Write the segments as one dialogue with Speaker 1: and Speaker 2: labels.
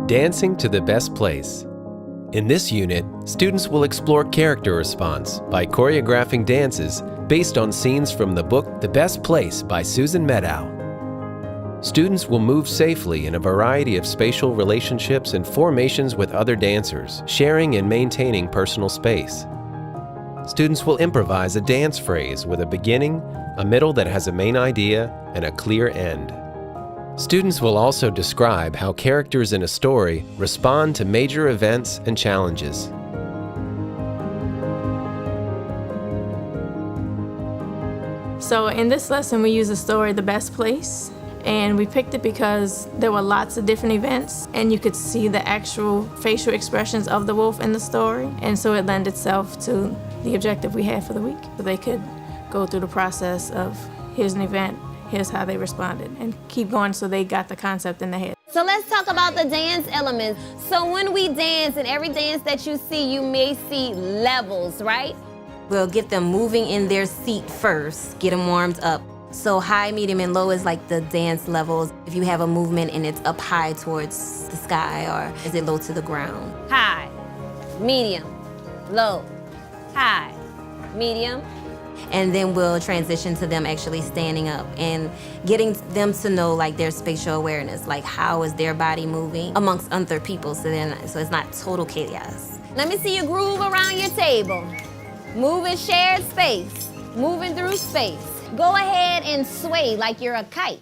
Speaker 1: Dancing to the Best Place. In this unit, students will explore character response by choreographing dances based on scenes from the book The Best Place by Susan Meadow. Students will move safely in a variety of spatial relationships and formations with other dancers, sharing and maintaining personal space. Students will improvise a dance phrase with a beginning, a middle that has a main idea, and a clear end. Students will also describe how characters in a story respond to major events and challenges.
Speaker 2: So in this lesson, we use the story The Best Place, and we picked it because there were lots of different events, and you could see the actual facial expressions of the wolf in the story, and so it lent itself to the objective we had for the week. So they could go through the process of, here's an event, here's how they responded, and keep going so they got the concept in their head.
Speaker 3: So let's talk about the dance elements. So when we dance, in every dance that you see, you may see levels, right?
Speaker 4: We'll get them moving in their seat first, get them warmed up. So high, medium, and low is like the dance levels. If you have a movement and it's up high towards the sky, or is it low to the ground?
Speaker 3: High, medium, low, high, medium.
Speaker 4: And then we'll transition to them actually standing up and getting them to know like their spatial awareness, like how is their body moving amongst other people, so it's not total chaos.
Speaker 3: Let me see you groove around your table. Move in shared space, moving through space. Go ahead and sway like you're a kite.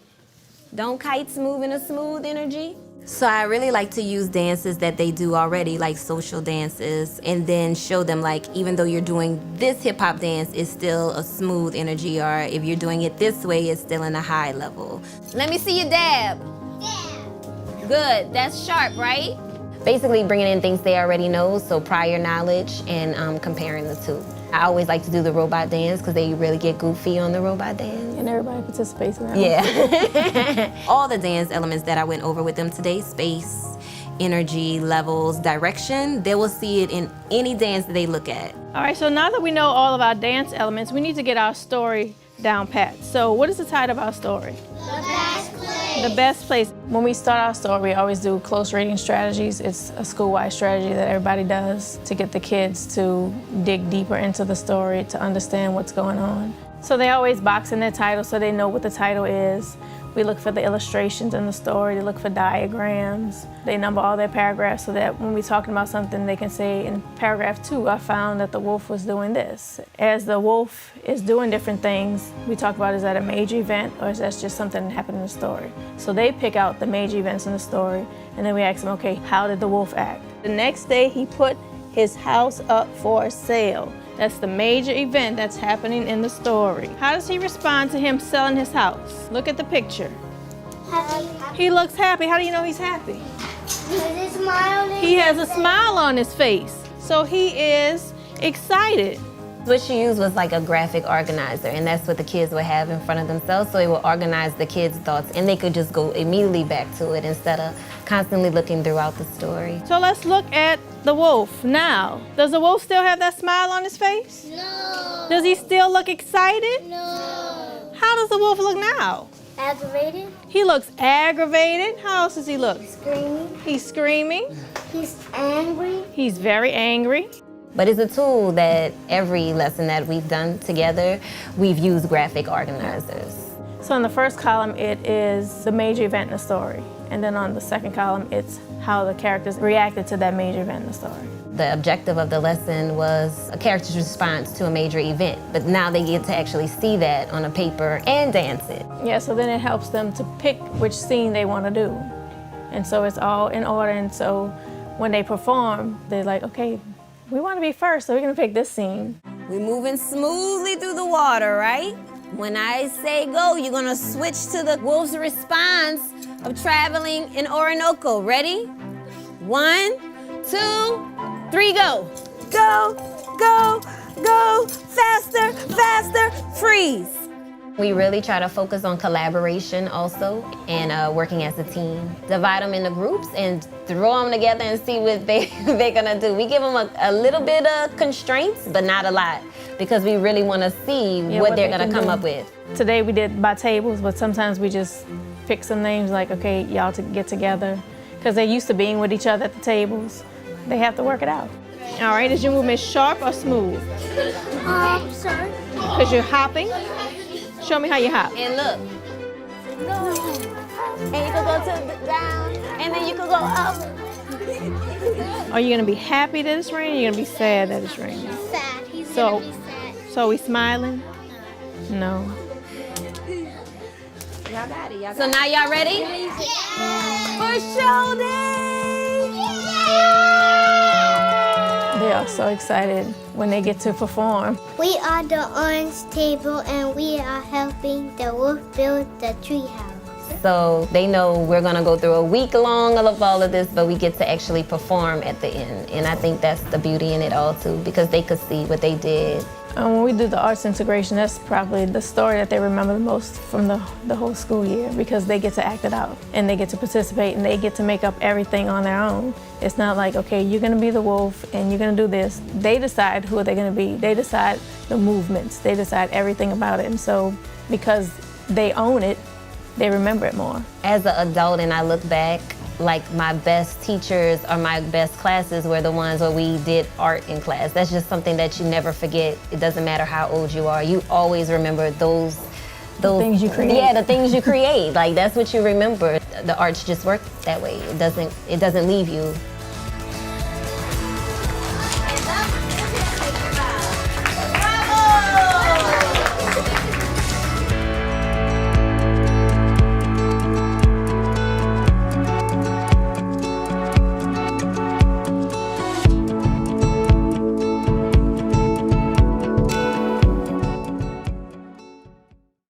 Speaker 3: Don't kites move in a smooth energy?
Speaker 4: So I really like to use dances that they do already, like social dances, and then show them like, even though you're doing this hip hop dance, it's still a smooth energy, or if you're doing it this way, it's still in a high level.
Speaker 3: Let me see you dab. Dab. Good, that's sharp, right? Basically bringing in things they already know, so prior knowledge and comparing the two. I always like to do the robot dance because they really get goofy on the robot dance.
Speaker 2: And everybody participates in that.
Speaker 4: Yeah. All the dance elements that I went over with them today, space, energy, levels, direction, they will see it in any dance that they look at.
Speaker 5: All right, so now that we know all of our dance elements, we need to get our story down pat. So what is the title of our story?
Speaker 6: The Best Place.
Speaker 5: The Best Place.
Speaker 2: When we start our story, we always do close reading strategies. It's a school-wide strategy that everybody does to get the kids to dig deeper into the story, to understand what's going on. So they always box in their title so they know what the title is. We look for the illustrations in the story, they look for diagrams. They number all their paragraphs so that when we're talking about something, they can say, in paragraph 2, I found that the wolf was doing this. As the wolf is doing different things, we talk about, is that a major event or is that just something that happened in the story? So they pick out the major events in the story, and then we ask them, okay, how did the wolf act?
Speaker 5: The next day, he put his house up for sale. That's the major event that's happening in the story. How does he respond to him selling his house? Look at the picture.
Speaker 6: Happy.
Speaker 5: He looks happy. How do you know he's happy?
Speaker 6: There's a smile on his
Speaker 5: He has a
Speaker 6: face.
Speaker 5: smile on his face. So he is excited.
Speaker 3: What she used was like a graphic organizer, and that's what the kids would have in front of themselves, so it would organize the kids' thoughts, and they could just go immediately back to it instead of constantly looking throughout the story.
Speaker 5: So let's look at the wolf now. Does the wolf still have that smile on his face?
Speaker 6: No.
Speaker 5: Does he still look excited?
Speaker 6: No.
Speaker 5: How does the wolf look now?
Speaker 6: Aggravated.
Speaker 5: He looks aggravated. How else does he look?
Speaker 6: Screaming.
Speaker 5: He's screaming.
Speaker 6: He's angry.
Speaker 5: He's very angry.
Speaker 3: But it's a tool that every lesson that we've done together, we've used graphic organizers.
Speaker 2: So in the first column, it is the major event in the story. And then on the second column, it's how the characters reacted to that major event in the story.
Speaker 3: The objective of the lesson was a character's response to a major event, but now they get to actually see that on a paper and dance it.
Speaker 2: Yeah, so then it helps them to pick which scene they want to do. And so it's all in order, and so when they perform, they're like, okay, we want to be first, so we're going to pick this scene.
Speaker 3: We're moving smoothly through the water, right? When I say go, you're gonna switch to the wolf's response of traveling in Orinoco. Ready? 1, 2, 3, go. Go, go, go, faster, faster, freeze. We really try to focus on collaboration also and working as a team. Divide them into groups and throw them together and see what they're gonna do. We give them a little bit of constraints, but not a lot, because we really wanna see what they're gonna come up with.
Speaker 2: Today we did by tables, but sometimes we just pick some names like, okay, y'all to get together, because they're used to being with each other at the tables. They have to work it out.
Speaker 5: All right, is your movement sharp or smooth?
Speaker 6: Sorry.
Speaker 5: Because you're hopping? Show me how you hop.
Speaker 3: And look. And you can go to the down, and then you can go up.
Speaker 5: Are you gonna be happy that it's raining or are you gonna be sad that it's raining?
Speaker 6: Sad. He's
Speaker 5: So-
Speaker 6: gonna be sad.
Speaker 5: So we smiling? No.
Speaker 4: Y'all got it. Y'all
Speaker 3: So now y'all ready? For show day!
Speaker 2: They are so excited when they get to perform.
Speaker 6: We are the orange table and we are helping the wolf build the treehouse.
Speaker 4: So they know we're gonna go through a week long of all of this, but we get to actually perform at the end. And I think that's the beauty in it all too, because they could see what they did.
Speaker 2: When we do the arts integration, that's probably the story that they remember the most from the whole school year, because they get to act it out and they get to participate and they get to make up everything on their own. It's not like, okay, you're gonna be the wolf and you're gonna do this. They decide who they're gonna be. They decide the movements. They decide everything about it. And so because they own it, they remember it more.
Speaker 4: As an adult and I look back, like my best teachers or my best classes were the ones where we did art in class. That's just something that you never forget. It doesn't matter how old you are. You always remember those
Speaker 2: things you create.
Speaker 4: Yeah, the things you create. Like that's what you remember. The arts just work that way. It doesn't leave you.